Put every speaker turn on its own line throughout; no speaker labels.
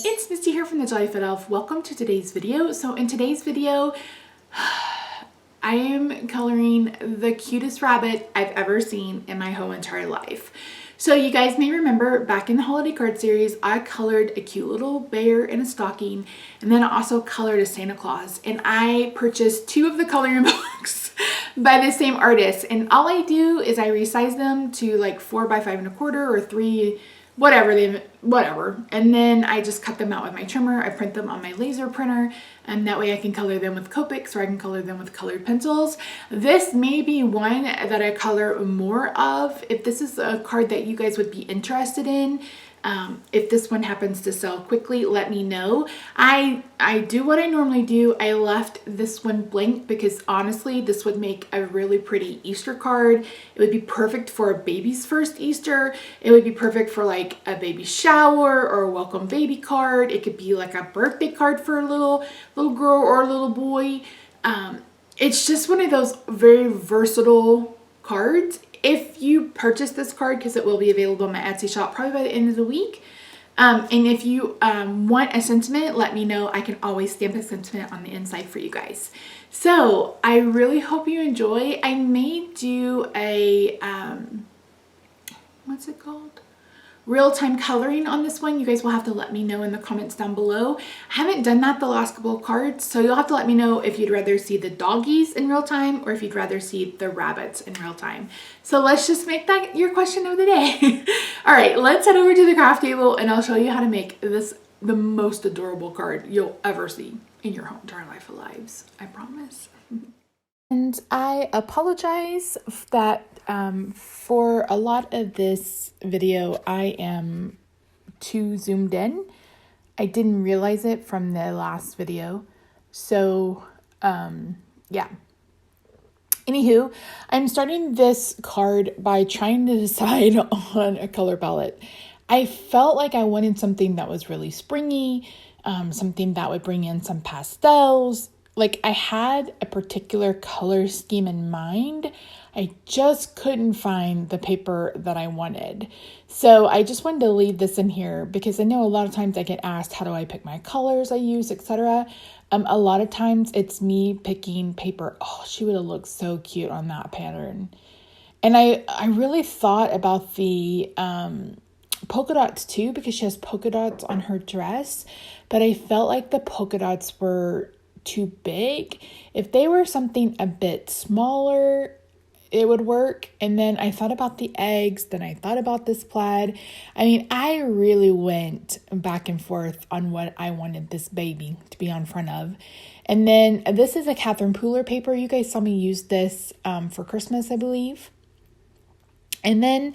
it's Misty here from TheJollyFatElf. Welcome to today's video. So in today's video, I am coloring the cutest rabbit I've ever seen in my whole entire life. So you guys may remember back in the holiday card series, I colored a cute little bear in a stocking, and then I also colored a Santa Claus, and I purchased 2 of the coloring books by the same artist. And all I do is I resize them to like 4 by 5 1/4 or 3, whatever. And then I just cut them out with my trimmer. I print them on my laser printer, and that way I can color them with Copics, or I can color them with colored pencils. This may be one that I color more of. If this is a card that you guys would be interested in, if this one happens to sell quickly, let me know. I do what I normally do. I left this one blank because honestly, this would make a really pretty Easter card. It would be perfect for a baby's first Easter. It would be perfect for like a baby shower or a welcome baby card. It could be like a birthday card for a little girl or a little boy. It's just one of those very versatile cards. If you purchase this card, because it will be available in my Etsy shop probably by the end of the week, and if you want a sentiment, let me know. I can always stamp a sentiment on the inside for you guys. So I really hope you enjoy. I may do a what's it called? Real-time coloring on this one. You guys will have to let me know in the comments down below. I haven't done that the last couple of cards, so you'll have to let me know if you'd rather see the doggies in real time or if you'd rather see the rabbits in real time. So let's just make that your question of the day. All right, let's head over to the craft table and I'll show you how to make this the most adorable card you'll ever see in your whole entire life of lives. I promise. And I apologize that for a lot of this video, I am too zoomed in. I didn't realize it from the last video. So, yeah. Anywho, I'm starting this card by trying to decide on a color palette. I felt like I wanted something that was really springy, something that would bring in some pastels. Like I had a particular color scheme in mind. I just couldn't find the paper that I wanted. So I just wanted to leave this in here because I know a lot of times I get asked, how do I pick my colors I use, etc. A lot of times it's me picking paper. Oh, she would have looked so cute on that pattern. And I really thought about the polka dots too, because she has polka dots on her dress, but I felt like the polka dots were too big. If they were something a bit smaller, it would work. And then I thought about the eggs, then I thought about this plaid. I mean, I really went back and forth on what I wanted this baby to be on front of. And then this is a Catherine Pooler paper. You guys saw me use this for Christmas, I believe. And then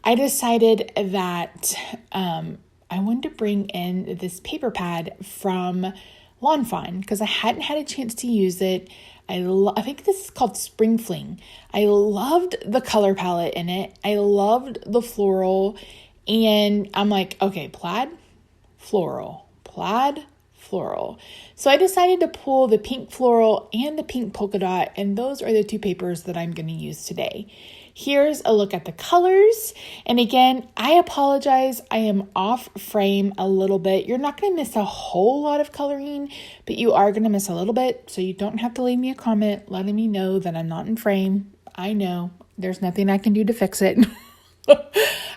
I decided that I wanted to bring in this paper pad from Lawn Fawn because I hadn't had a chance to use it. I think this is called Spring Fling. I loved the color palette in it. I loved the floral, and I'm like, okay, plaid, floral, plaid, floral. So I decided to pull the pink floral and the pink polka dot, and those are the 2 papers that I'm going to use today. Here's a look at the colors. And again, I apologize. I am off frame a little bit. You're not going to miss a whole lot of coloring, but you are going to miss a little bit. So you don't have to leave me a comment letting me know that I'm not in frame. I know there's nothing I can do to fix it.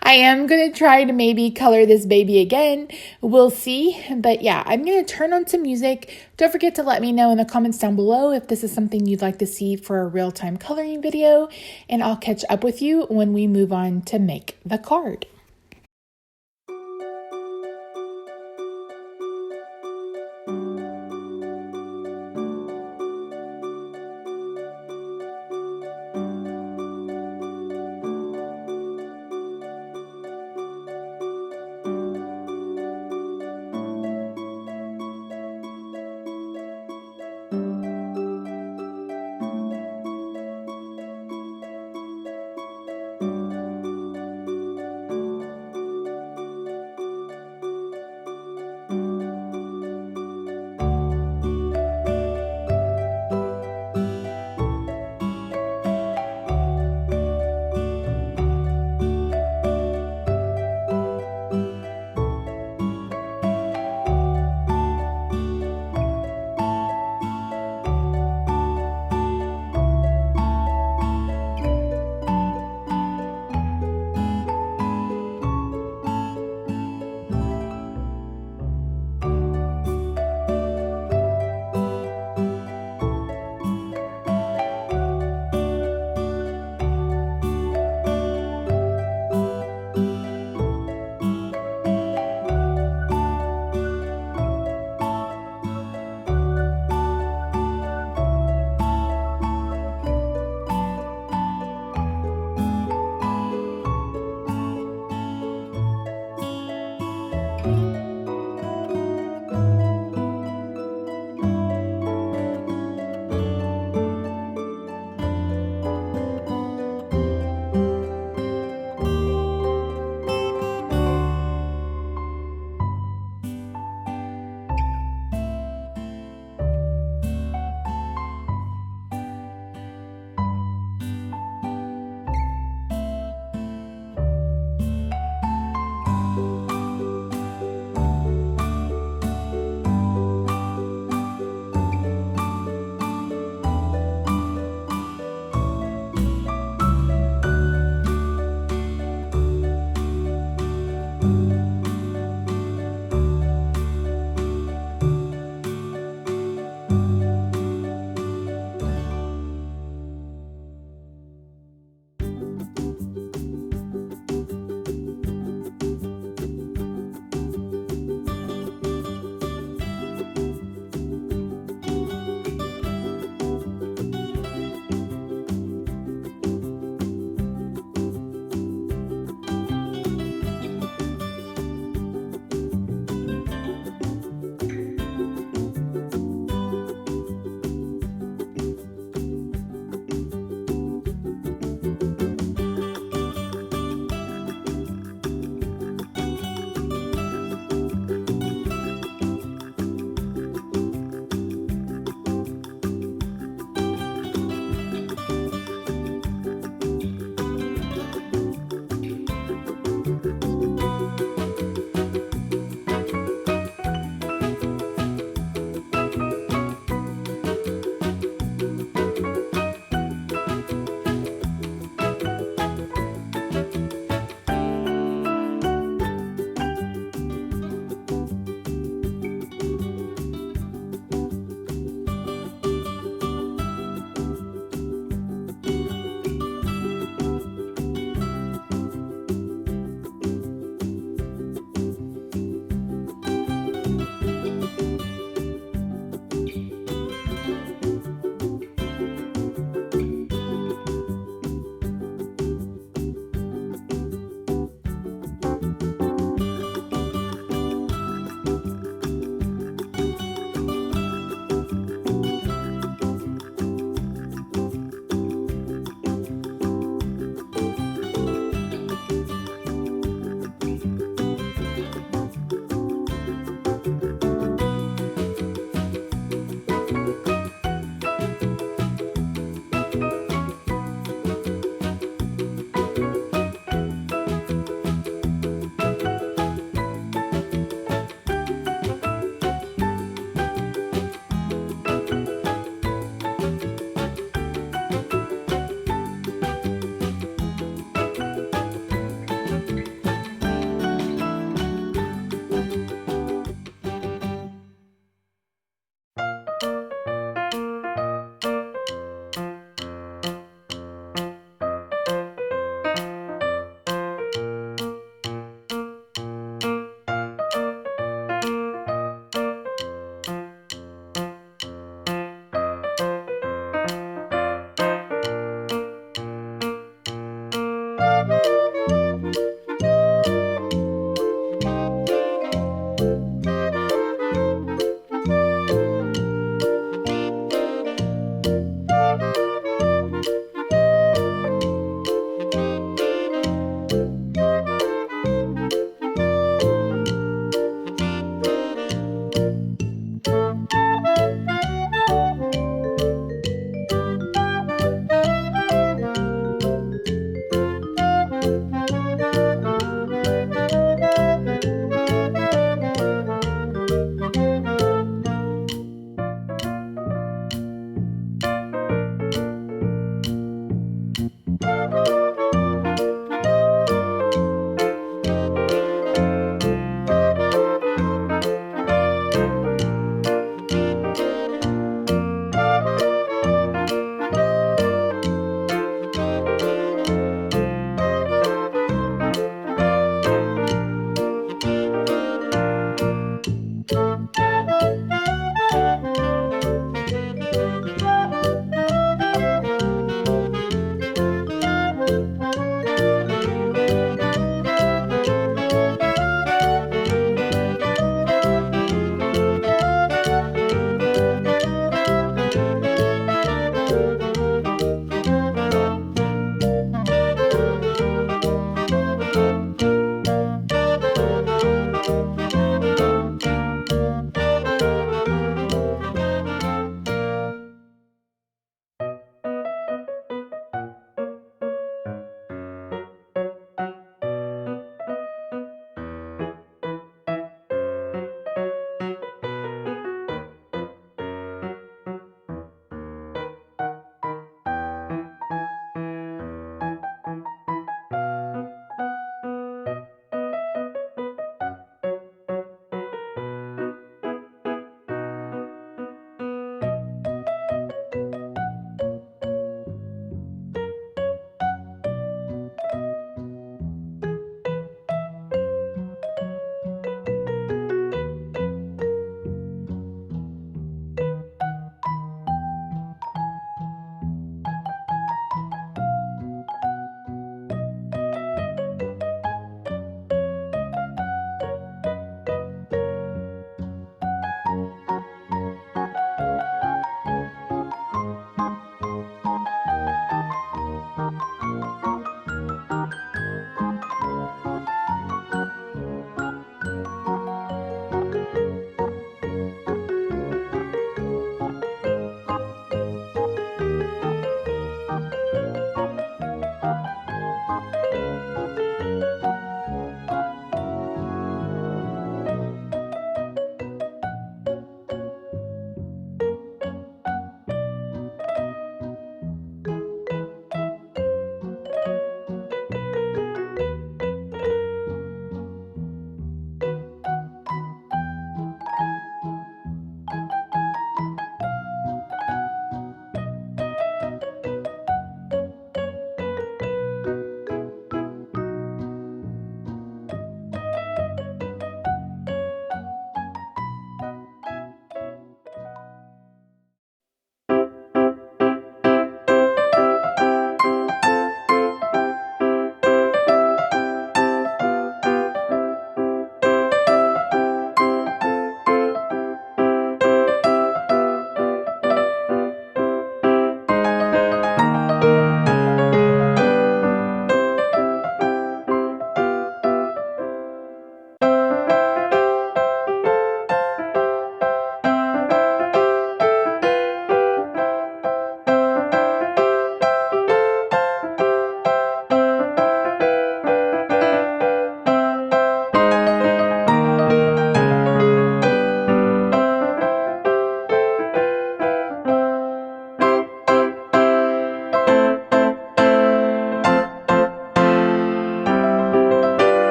I am going to try to maybe color this baby again. We'll see. But yeah, I'm going to turn on some music. Don't forget to let me know in the comments down below if this is something you'd like to see for a real-time coloring video. And I'll catch up with you when we move on to make the card.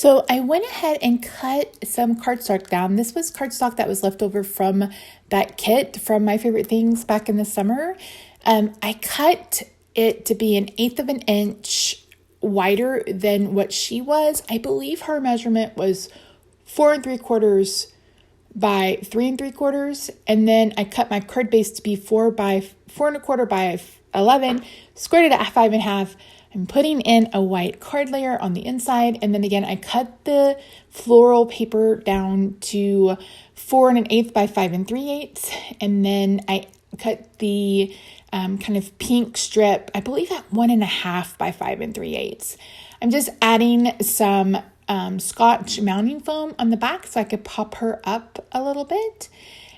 So I went ahead and cut some cardstock down. This was cardstock that was left over from that kit from My Favorite Things back in the summer. I cut it to be 1/8 of an inch wider than what she was. I believe her measurement was 4 3/4 by 3 3/4. And then I cut my card base to be 4 1/4 by 11, squared it at 5 1/2. I'm putting in a white card layer on the inside. And then again, I cut the floral paper down to 4 1/8 by 5 3/8. And then I cut the kind of pink strip, I believe at 1 1/2 by 5 3/8. I'm just adding some Scotch mounting foam on the back so I could pop her up a little bit.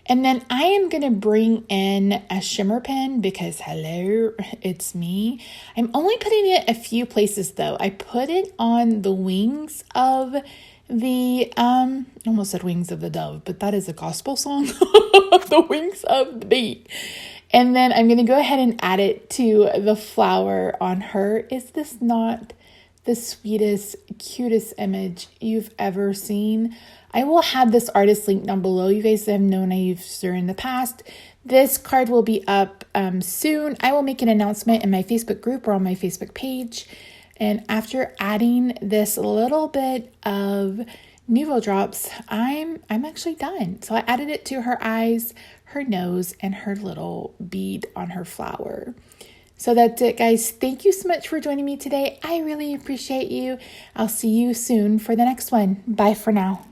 And then I am going to bring in a shimmer pen because hello, it's me. I'm only putting it a few places though. I put it on the wings of the, almost said wings of the dove, but that is a gospel song. The wings of the bee. And then I'm going to go ahead and add it to the flower on her. Is this not the sweetest, cutest image you've ever seen? I will have this artist link down below. You guys have known I used her in the past. This card will be up soon. I will make an announcement in my Facebook group or on my Facebook page. And after adding this little bit of Nuvo drops, I'm actually done. So I added it to her eyes, her nose, and her little bead on her flower. So that's it, guys. Thank you so much for joining me today. I really appreciate you. I'll see you soon for the next one. Bye for now.